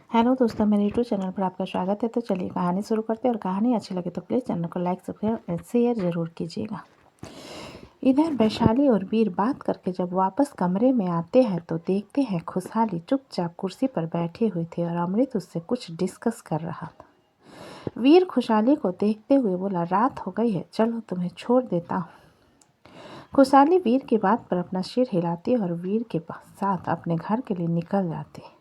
Hello दोस्तों, मेरे YouTube channel पर आपका स्वागत है। तो चलिए कहानी शुरू करते हैं। और कहानी अच्छी लगे तो प्लीज़ चैनल को लाइक शेयर ज़रूर कीजिएगा। इधर वैशाली और वीर बात करके जब वापस कमरे में आते हैं तो देखते हैं खुशहाली चुपचाप कुर्सी पर बैठी हुई थी और अमृत उससे कुछ डिस्कस कर रहा था। वीर खुशहाली को देखते हुए बोला, रात हो गई है, चलो तुम्हें छोड़ देता हूँ। खुशहाली वीर की बात पर अपना सिर हिलाती और वीर के साथ अपने घर के लिए निकल जाती।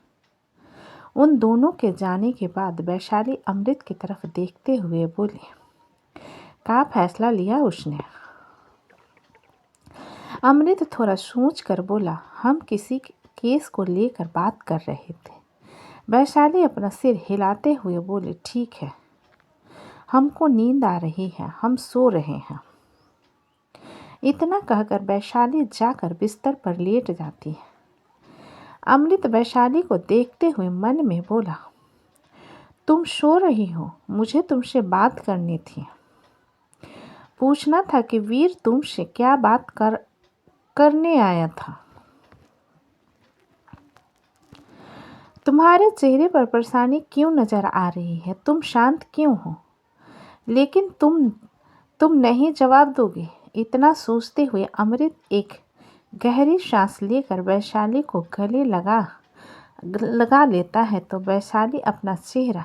उन दोनों के जाने के बाद वैशाली अमृत की तरफ देखते हुए बोली, क्या फैसला लिया उसने? अमृत थोड़ा सोच कर बोला, हम किसी केस को लेकर बात कर रहे थे। वैशाली अपना सिर हिलाते हुए बोली, ठीक है, हमको नींद आ रही है, हम सो रहे हैं। इतना कहकर वैशाली जाकर बिस्तर पर लेट जाती है। अमृत वैशाली को देखते हुए मन में बोला, तुम सो रही हो, मुझे तुमसे बात करनी थी। पूछना था कि वीर तुमसे क्या बात करने आया था। तुम्हारे चेहरे पर परेशानी क्यों नजर आ रही है? तुम शांत क्यों हो? लेकिन तुम नहीं जवाब दोगे। इतना सोचते हुए अमृत एक गहरी सांस लेकर वैशाली को गले लगा लेता है तो वैशाली अपना चेहरा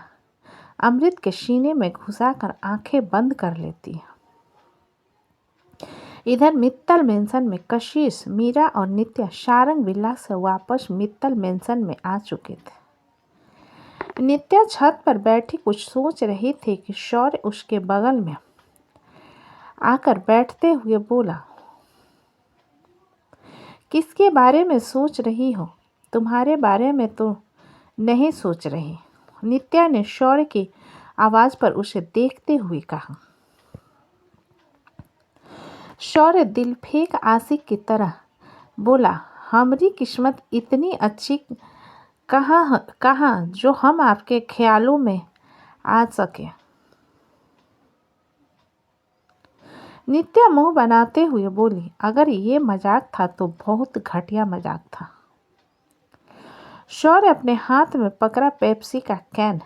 अमृत के सीने में घुसाकर आंखें बंद कर लेती है। इधर मित्तल मेंशन में कशिश, मीरा और नित्या सारंग विला से वापस मित्तल मेंशन में आ चुके थे। नित्या छत पर बैठी कुछ सोच रही थी कि शौर्य उसके बगल में आकर बैठते हुए बोला, किसके बारे में सोच रही हो? तुम्हारे बारे में तो नहीं सोच रही। नित्या ने शौर्य की आवाज पर उसे देखते हुए कहा। शौर्य दिल फेंक आशिक की तरह बोला, हमारी किस्मत इतनी अच्छी कहाँ जो हम आपके ख्यालों में आ सके। नित्या मुंह बनाते हुए बोली, अगर ये मजाक था तो बहुत घटिया मजाक था। शौर्य अपने हाथ में पकड़ा पेप्सी का कैन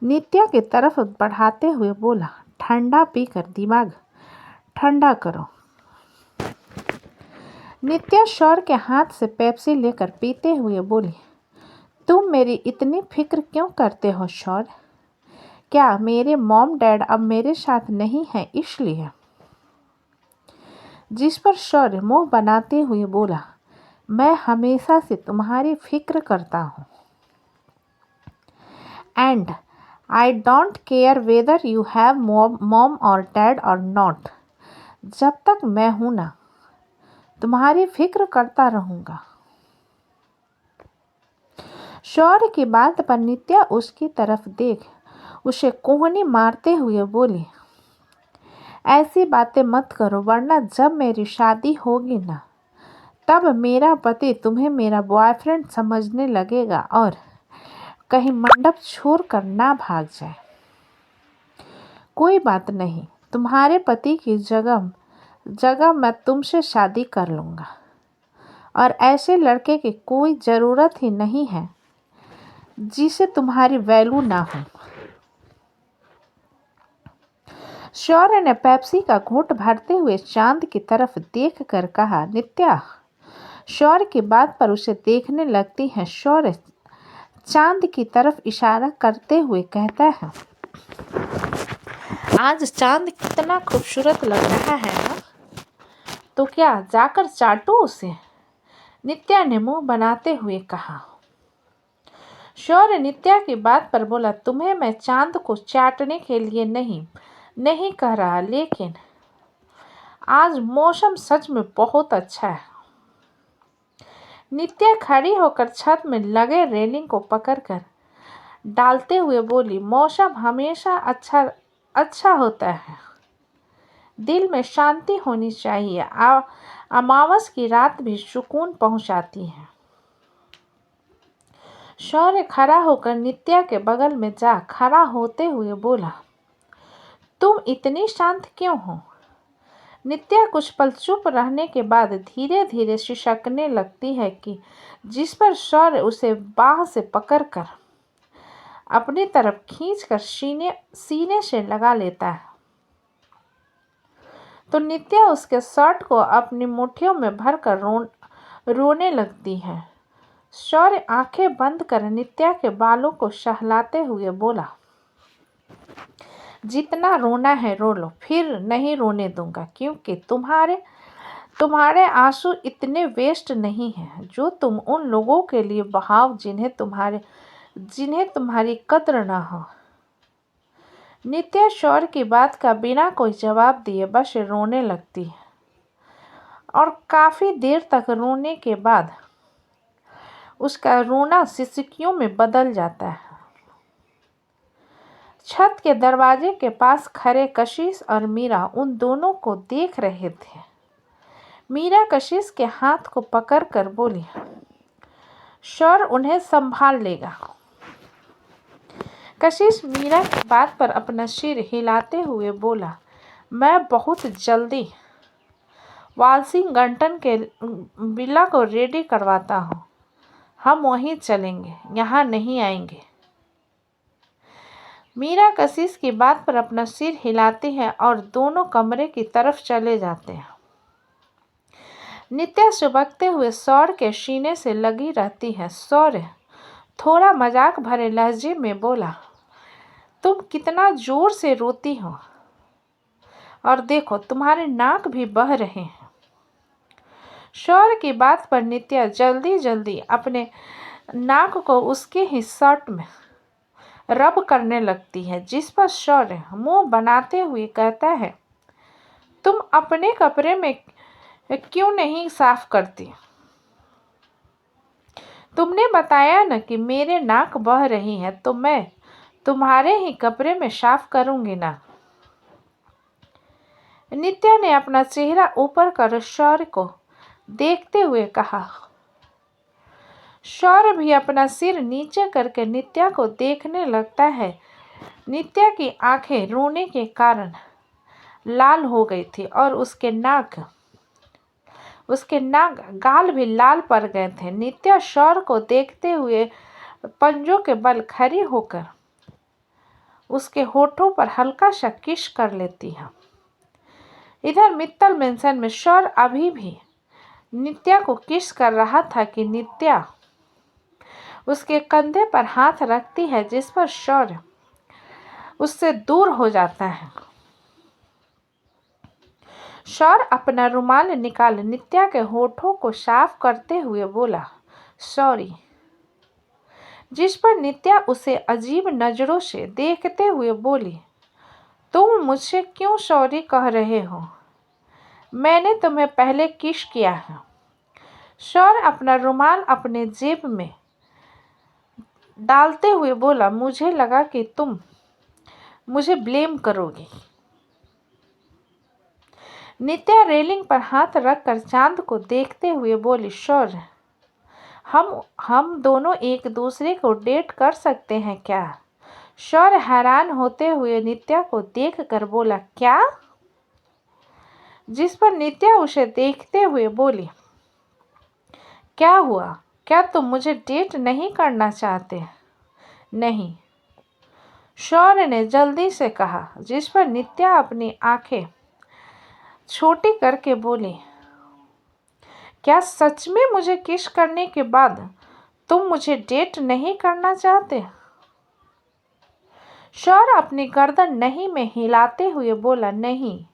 नित्या की तरफ बढ़ाते हुए बोला, ठंडा पीकर दिमाग ठंडा करो। नित्या शौर्य के हाथ से पेप्सी लेकर पीते हुए बोली, तुम मेरी इतनी फिक्र क्यों करते हो शौर्य? क्या मेरे मॉम डैड अब मेरे साथ नहीं हैं इसलिए? जिस पर शौर्य मुंह बनाते हुए बोला, मैं हमेशा से तुम्हारी फिक्र करता हूँ। And I don't care whether you have mom और डैड और नॉट। जब तक मैं हूं ना, तुम्हारी फिक्र करता रहूंगा। शौर्य की बात पर नित्या उसकी तरफ देख उसे कोहनी मारते हुए बोली, ऐसी बातें मत करो वरना जब मेरी शादी होगी ना, तब मेरा पति तुम्हें मेरा बॉयफ्रेंड समझने लगेगा और कहीं मंडप छोड़कर ना भाग जाए। कोई बात नहीं, तुम्हारे पति की जगह मैं तुमसे शादी कर लूँगा और ऐसे लड़के की कोई ज़रूरत ही नहीं है जिसे तुम्हारी वैल्यू ना हो। शौर्य ने पेप्सी का घूंट भरते हुए चांद की तरफ देखकर कहा, नित्या शौर्य की बात पर उसे देखने लगती है। शौर्य चांद की तरफ इशारा करते हुए कहता है, आज चांद कितना खूबसूरत लग रहा है ना, तो क्या जाकर चाटो उसे? नित्या ने मुंह बनाते हुए कहा। शौर्य नित्या की बात पर बोला, तुम्हें मैं चांद को चाटने के लिए नहीं कह रहा, लेकिन आज मौसम सच में बहुत अच्छा है। नित्या खड़ी होकर छत में लगे रेलिंग को पकड़कर डालते हुए बोली, मौसम हमेशा अच्छा होता है। दिल में शांति होनी चाहिए। अमावस की रात भी सुकून पहुंचाती है। शौर्य खड़ा होकर नित्या के बगल में जा खड़ा होते हुए बोला, तुम इतनी शांत क्यों हो? नित्या कुछ पल चुप रहने के बाद धीरे धीरे सिसकने लगती है कि जिस पर शौर्य उसे बाह से पकड़कर अपनी तरफ खींचकर सीने से लगा लेता है तो नित्या उसके शर्ट को अपनी मुट्ठियों में भरकर रोने लगती है। शौर्य आंखें बंद कर नित्या के बालों को सहलाते हुए बोला, जितना रोना है रो लो, फिर नहीं रोने दूंगा, क्योंकि तुम्हारे आंसू इतने वेस्ट नहीं हैं जो तुम उन लोगों के लिए बहाओ जिन्हें तुम्हारी कद्र न हो। नित्या शौर्य की बात का बिना कोई जवाब दिए बस रोने लगती है और काफी देर तक रोने के बाद उसका रोना सिसकियों में बदल जाता है। छत के दरवाजे के पास खड़े कशिश और मीरा उन दोनों को देख रहे थे। मीरा कशिश के हाथ को पकड़कर बोली, शौर्य उन्हें संभाल लेगा। कशिश मीरा की बात पर अपना सिर हिलाते हुए बोला, मैं बहुत जल्दी वाशिंगटन के विला को रेडी करवाता हूँ, हम वहीं चलेंगे, यहाँ नहीं आएंगे। मीरा कशिश की बात पर अपना सिर हिलाती है और दोनों कमरे की तरफ चले जाते हैं। नित्या सुबकते हुए शौर्य के सीने से लगी रहती है। शौर्य थोड़ा मजाक भरे लहजे में बोला, तुम कितना जोर से रोती हो और देखो तुम्हारे नाक भी बह रहे हैं। शौर्य की बात पर नित्या जल्दी जल्दी अपने नाक को उसके ही शर्ट में रब करने लगती है, जिस पर शौर्य मुंह बनाते हुए कहता है, तुम अपने कपड़े में क्यों नहीं साफ करती? तुमने बताया न कि मेरे नाक बह रही है, तो मैं तुम्हारे ही कपड़े में साफ करूंगी ना। नित्या ने अपना चेहरा ऊपर कर शौर्य को देखते हुए कहा। शौर्य भी अपना सिर नीचे करके नित्या को देखने लगता है। नित्या की आंखें रोने के कारण लाल हो गई थी और उसके नाक गाल भी लाल पड़ गए थे। नित्या शौर्य को देखते हुए पंजों के बल खड़ी होकर उसके होठों पर हल्का सा किस कर लेती है। इधर मित्तल मेंशन में शौर्य अभी भी नित्या को किस कर रहा था कि नित्या उसके कंधे पर हाथ रखती है, जिस पर शौर्य उससे दूर हो जाता है। शौर्य अपना रुमाल निकाल नित्या के होठों को साफ करते हुए बोला, सॉरी, जिस पर नित्या उसे अजीब नजरों से देखते हुए बोली, तुम मुझसे क्यों सॉरी कह रहे हो? मैंने तुम्हें पहले किस किया है। शौर्य अपना रुमाल अपने जेब में डालते हुए बोला, मुझे लगा कि तुम मुझे ब्लेम करोगी। नित्या रेलिंग पर हाथ रखकर चांद को देखते हुए बोली, शौर्य, हम दोनों एक दूसरे को डेट कर सकते हैं क्या? शौर्य हैरान होते हुए नित्या को देखकर बोला, क्या? जिस पर नित्या उसे देखते हुए बोली, क्या हुआ? क्या तुम मुझे डेट नहीं करना चाहते? नहीं, शौर्य ने जल्दी से कहा, जिस पर नित्या अपनी आंखें छोटी करके बोली, क्या सच में मुझे किस करने के बाद तुम मुझे डेट नहीं करना चाहते? शौर्य अपनी गर्दन नहीं में हिलाते हुए बोला, नहीं,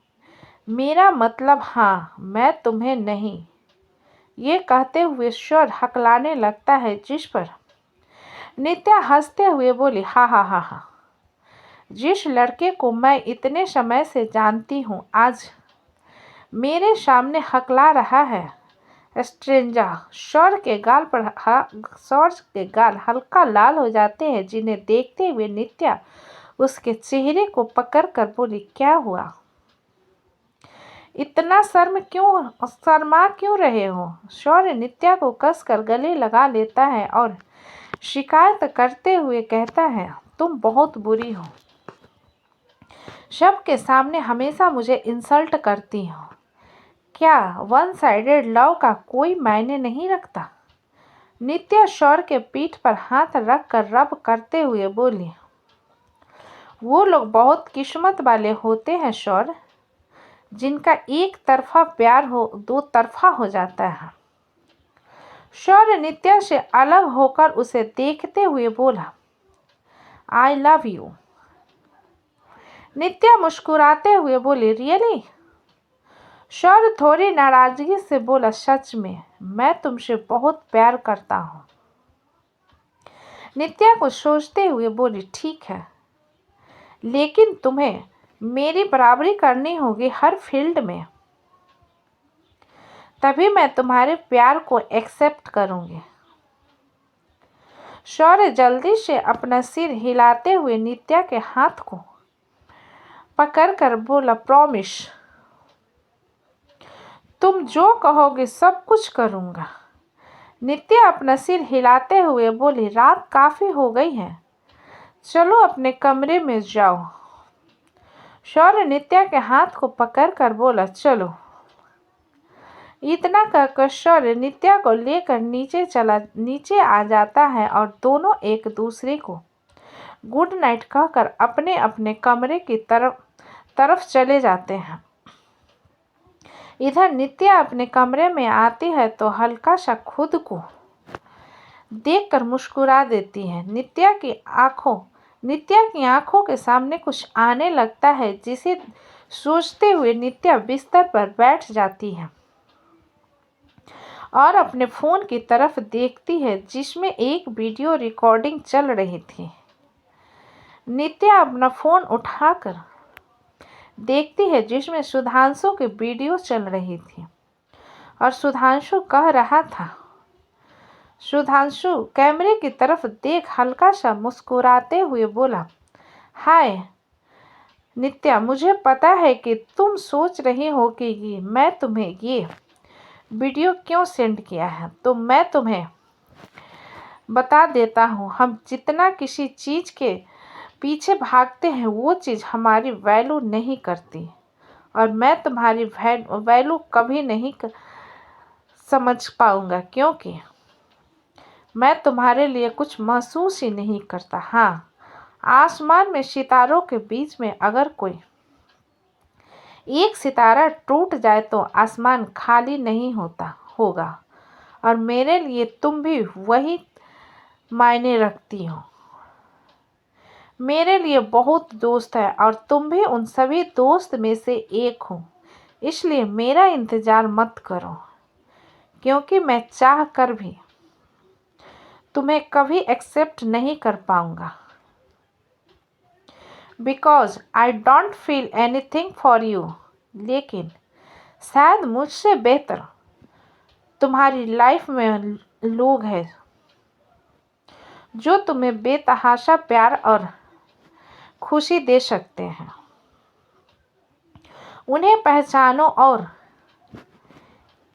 मेरा मतलब हाँ, मैं तुम्हें नहीं। ये कहते हुए शौर्य हकलाने लगता है, जिस पर नित्या हंसते हुए बोली, हा हा हा हा, जिस लड़के को मैं इतने समय से जानती हूँ आज मेरे सामने हकला रहा है। स्ट्रेंजर। शौर्य के गाल हल्का लाल हो जाते हैं, जिन्हें देखते हुए नित्या उसके चेहरे को पकड़कर बोली, क्या हुआ? इतना शर्मा क्यों रहे हो? शौर्य नित्या को कसकर गले लगा लेता है और शिकायत करते हुए कहता है, तुम बहुत बुरी हो, सबके सामने हमेशा मुझे इंसल्ट करती हो। क्या वन साइडेड लव का कोई मायने नहीं रखता? नित्या शौर्य के पीठ पर हाथ रख कर रब करते हुए बोली, वो लोग बहुत किस्मत वाले होते हैं शौर्य, जिनका एक तरफा प्यार हो दो तरफा हो जाता है। शौर्य नित्या से अलग होकर उसे देखते हुए बोला, आई लव यू। नित्या मुस्कुराते हुए बोली, रियली? शौर्य थोड़ी नाराजगी से बोला, सच में मैं तुमसे बहुत प्यार करता हूँ। नित्या को सोचते हुए बोली, ठीक है, लेकिन तुम्हें मेरी बराबरी करनी होगी हर फील्ड में, तभी मैं तुम्हारे प्यार को एक्सेप्ट करूंगी। शौर्य जल्दी से अपना सिर हिलाते हुए नित्या के हाथ को पकड़कर बोला, प्रॉमिस, तुम जो कहोगे सब कुछ करूंगा। नित्या अपना सिर हिलाते हुए बोली, रात काफी हो गई है, चलो अपने कमरे में जाओ। शौर्य नित्या के हाथ को पकड़कर बोला, चलो। इतना कहकर शौर्य नित्या को लेकर नीचे आ जाता है और दोनों एक दूसरे को गुड नाइट कहकर अपने अपने कमरे की तरफ चले जाते हैं। इधर नित्या अपने कमरे में आती है तो हल्का सा खुद को देखकर मुस्कुरा देती है। नित्या की आंखों के सामने कुछ आने लगता है, जिसे सोचते हुए नित्या बिस्तर पर बैठ जाती है और अपने फ़ोन की तरफ देखती है, जिसमें एक वीडियो रिकॉर्डिंग चल रही थी। नित्या अपना फ़ोन उठाकर देखती है, जिसमें सुधांशु की वीडियो चल रही थी और सुधांशु कह रहा था। सुधांशु कैमरे की तरफ देख हल्का सा मुस्कुराते हुए बोला, हाय नित्या, मुझे पता है कि तुम सोच रही हो कि मैं तुम्हें ये वीडियो क्यों सेंड किया है, तो मैं तुम्हें बता देता हूँ, हम जितना किसी चीज़ के पीछे भागते हैं वो चीज़ हमारी वैल्यू नहीं करती, और मैं तुम्हारी वैल्यू कभी नहीं समझ पाऊँगा, क्योंकि मैं तुम्हारे लिए कुछ महसूस ही नहीं करता। हाँ, आसमान में सितारों के बीच में अगर कोई एक सितारा टूट जाए तो आसमान खाली नहीं होगा, और मेरे लिए तुम भी वही मायने रखती हो। मेरे लिए बहुत दोस्त है और तुम भी उन सभी दोस्त में से एक हो, इसलिए मेरा इंतज़ार मत करो, क्योंकि मैं चाह कर भी तुम्हें कभी एक्सेप्ट नहीं कर पाऊंगा, because I don't feel anything for you. लेकिन शायद मुझसे बेहतर तुम्हारी लाइफ में लोग हैं जो तुम्हें बेतहाशा प्यार और खुशी दे सकते हैं। उन्हें पहचानो और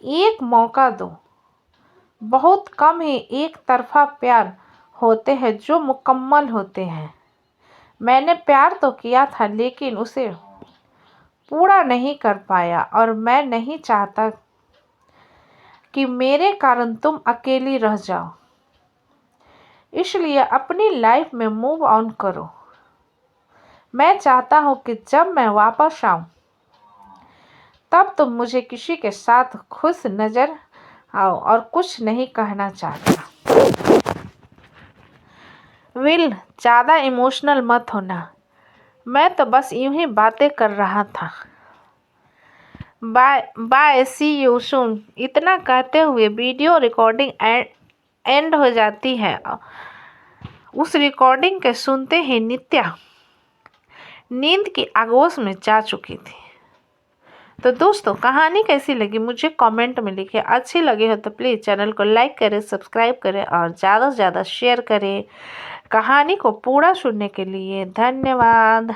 एक मौका दो। बहुत कम ही एक तरफा प्यार होते हैं जो मुकम्मल होते हैं। मैंने प्यार तो किया था, लेकिन उसे पूरा नहीं कर पाया, और मैं नहीं चाहता कि मेरे कारण तुम अकेली रह जाओ। इसलिए अपनी लाइफ में मूव ऑन करो। मैं चाहता हूँ कि जब मैं वापस आऊँ तब तुम मुझे किसी के साथ खुश नज़र आओ, और कुछ नहीं कहना चाहता। विल, ज़्यादा इमोशनल मत होना, मैं तो बस यूं ही बातें कर रहा था। Bye bye, see you soon. इतना कहते हुए वीडियो रिकॉर्डिंग एंड हो जाती है। उस रिकॉर्डिंग के सुनते ही नित्या नींद की आगोश में जा चुकी थी। तो दोस्तों, कहानी कैसी लगी मुझे कमेंट में लिखें। अच्छी लगी हो तो प्लीज़ चैनल को लाइक करें, सब्सक्राइब करें और ज़्यादा से ज़्यादा शेयर करें। कहानी को पूरा सुनने के लिए धन्यवाद।